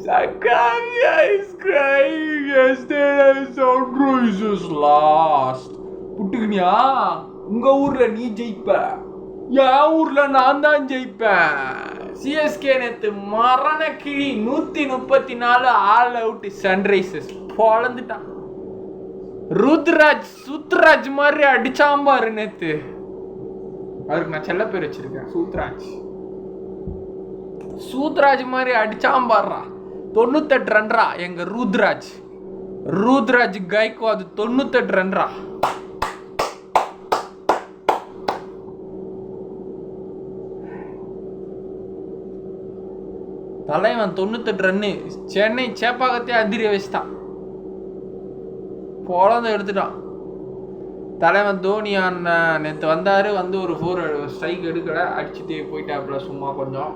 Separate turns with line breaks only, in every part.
Sakamya is crying. Yesterday Sunrisers lost. புட்டுக்கினியா? உங்க ஊர்ல நீ ஜெயிப்ப, என் ஊர்ல நான் தான் ஜெயிப்பேன். சிஎஸ்கே நேத்து மரண கிழி 134 ஆல் அவுட். சன்ரைசர்ஸ் பொழந்துட்டான். ருத்ராஜ் சுத்ராஜ் மாதிரி அடிச்சாம்பாரு நேத்து. அவருக்கு நான் செல்ல பேர் வச்சிருக்கேன், சூத்ராஜ். சூத்ராஜ் மாதிரி அடிச்சாம்பாடுறா. 98 ரன்ரா எங்க ருத்ராஜ். ருத்ராஜ் கைக்வாத் 98 ரன்ரா. தலைவன் 98 ரன்னு. சென்னை சேப்பாக்கத்தே அதிரிய வச்சுட்டான், பொழந்து எடுத்துட்டான். தலைவன் தோனி நேற்று வந்தார், வந்து ஒரு 4 ஸ்ட்ரைக் எடுக்கலை, அடிச்சுட்டு போயிட்டாப்புல. சும்மா கொஞ்சம்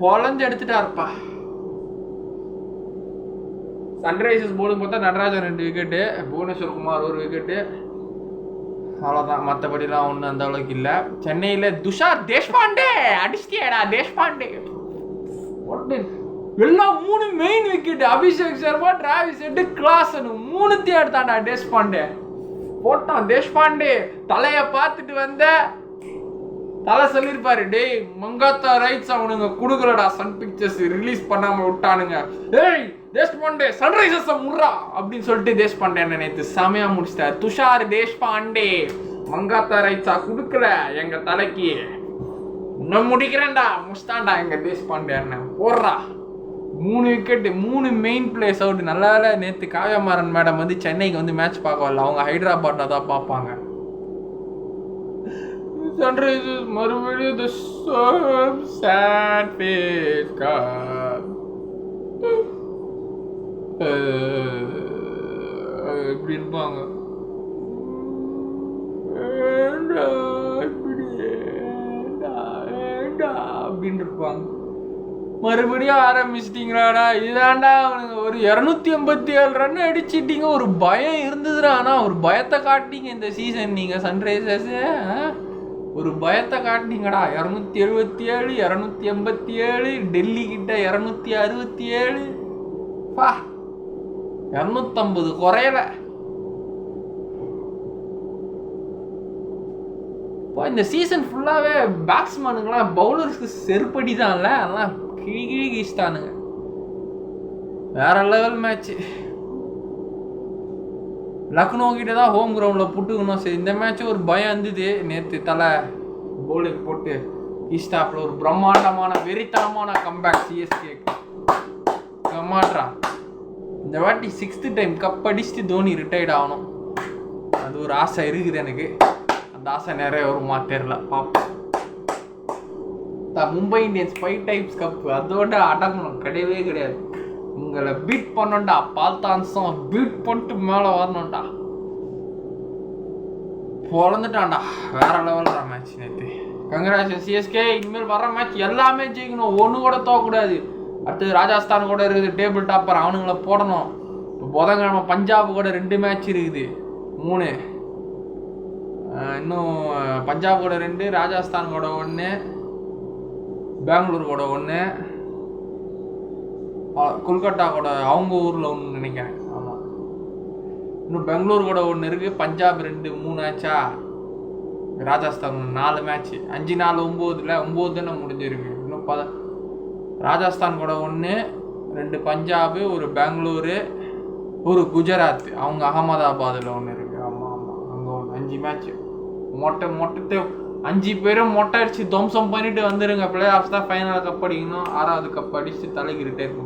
பொழந்து எடுத்துட்டாருப்பா. சன்ரைசர்ஸ் போர்டு பார்த்தா நடராஜன் 2 விக்கெட்டு, புவனேஸ்வர் குமார் 1 விக்கெட்டு, அவ்வளோதான். மற்றபடிலாம் ஒன்றும் அந்த அளவுக்கு இல்லை. சென்னையில் துஷார் தேஷ்பாண்டே அடிச்சிட்டியாடா. தேஷ்பாண்டே எல்லாம் 3 main wicket. Abhishek Sharma, Travis Head, Klaasen 3த்தையும் எடுத்தான்டா தேஷ்பாண்டே. போட்டான் தேஷ்பாண்டே. தலையை பார்த்துட்டு வந்த தலை சொல்லியிருப்பாரு, டேய் மங்காத்தா ரைட்ஸ் அவனுங்க கொடுக்கலடா, சன் பிக்சர்ஸ் ரிலீஸ் பண்ணாம விட்டானுங்க, ஏய் தேஷ்பாண்டே சன்ரைசர்ஸை முடுறா அப்படின்னு சொல்லிட்டு தேஷ்பாண்டே என்ன நேற்று செமையா முடிச்சிட்டார். துஷார் தேஷ்பாண்டே மங்காத்தா ரைட்ஸா கொடுக்கல எங்க தலைக்கு, இன்னும் முடிக்கிறேன்டா, முடிச்சிட்டான்டா எங்க தேஷ்பாண்டே அண்ணன். போடுறா 3 விக்கெட்டு, 3 மெயின் பிளேஸ் அவுட். நல்ல வேலை நேற்று காவ்யமாறன் மேடம் வந்து சென்னைக்கு வந்து மேட்ச் பார்க்க வரல, அவங்க ஹைதராபாத்ல தான் பார்ப்பாங்க. Sunrisers மறுபடியும் the same sad face cup. எப்படி இருப்பாங்க அப்படின்னு இருப்பாங்க. மறுபடியும் ஆரம்பிச்சிட்டீங்களாடா, இதுதான்டா அவனுங்க. ஒரு 287 ரன் அடிச்சிட்டீங்க, ஒரு பயம் இருந்ததுடா. ஆனால் ஒரு பயத்தை காட்டிங்க இந்த சீசன் நீங்கள் சன்ரைசர்ஸ். ஒரு பயத்தை காட்டினீங்கடா. 277, 287, டெல்லி கிட்ட 267, 250 குறையல. இப்போ இந்த சீசன் ஃபுல்லாகவே பேட்ஸ்மேனுங்களாம் பவுலர்ஸ்க்கு செருப்படி தான்ல, அதெல்லாம் கிழி கிழி கீழ்த்தானுங்க. வேற லெவல் மேட்ச்சு. லக்னோ கிட்ட தான் ஹோம் கிரவுண்டில் புட்டுக்கணும். சரி, இந்த மேட்ச்சு ஒரு பயம் இருந்தது. நேற்று தலை போலிங் போட்டு ஈஸ்டாப்பில் ஒரு பிரம்மாண்டமான வெறித்தனமான கம்பேக் சிஎஸ்கே கம்மாட்ரா. இந்த வாட்டி 6th டைம் கப் அடிச்சுட்டு தோனி ரிட்டையர்ட் ஆகணும். அது ஒரு ஆசை இருக்குது எனக்கு. அந்த ஆசை நிறைய வருமா தெரில, பார்ப்போம். மும்பை இந்தியன்ஸ் 5 டைம்ஸ் கப், அதோட அடங்கணும் கிடையவே கிடையாது. உங்களை பீட் பண்ணோண்டா, பால்தான்ஸும் பீட் பண்ணிட்டு மேலே வரணும்டா. பொழந்துட்டான்டா. வேற லெவல்டா மேட்ச் நேற்று. Congratulation CSK. இனிமேல் வர மேட்ச் எல்லாமே ஜெயிக்கணும், ஒன்று கூட தோக்கக்கூடாது. அடுத்தது ராஜஸ்தான் கூட இருக்குது, டேபிள் டாப்பர், அவனுங்களை போடணும். இப்போ புதன்கிழமை பஞ்சாப் கூட 2 மேட்ச் இருக்குது, 3. இன்னும் பஞ்சாப் கூட 2, ராஜஸ்தான் கூட 1, பெங்களூர் கூட 1, கொல்கட்டா கூட அவங்க ஊரில் 1 நினைக்கிறேன். ஆமாம், இன்னும் பெங்களூர் கூட 1 இருக்குது. பஞ்சாப் 2, 3 ஆச்சா. ராஜஸ்தான் 4 மேட்ச், 5 4 9 தானே முடிஞ்சிருக்கு. இன்னும் ராஜஸ்தான் கூட 1, 2 பஞ்சாபு, 1 பெங்களூரு, 1 குஜராத், அவங்க அகமதாபாத்தில் 1 இருக்குது. ஆமாம் ஆமாம், அங்கே 5 மேட்ச். மொட்டத்தை 5 பேரும் மொட்டை அடிச்சு துவம்சம் பண்ணிட்டு வந்துடுங்க. பிளே ஆஃப்ஸ் தான் ஃபைனல் கப் அடிக்கணும். 6வது கப் அடிச்சு தலைக்கு ரிட்டையர்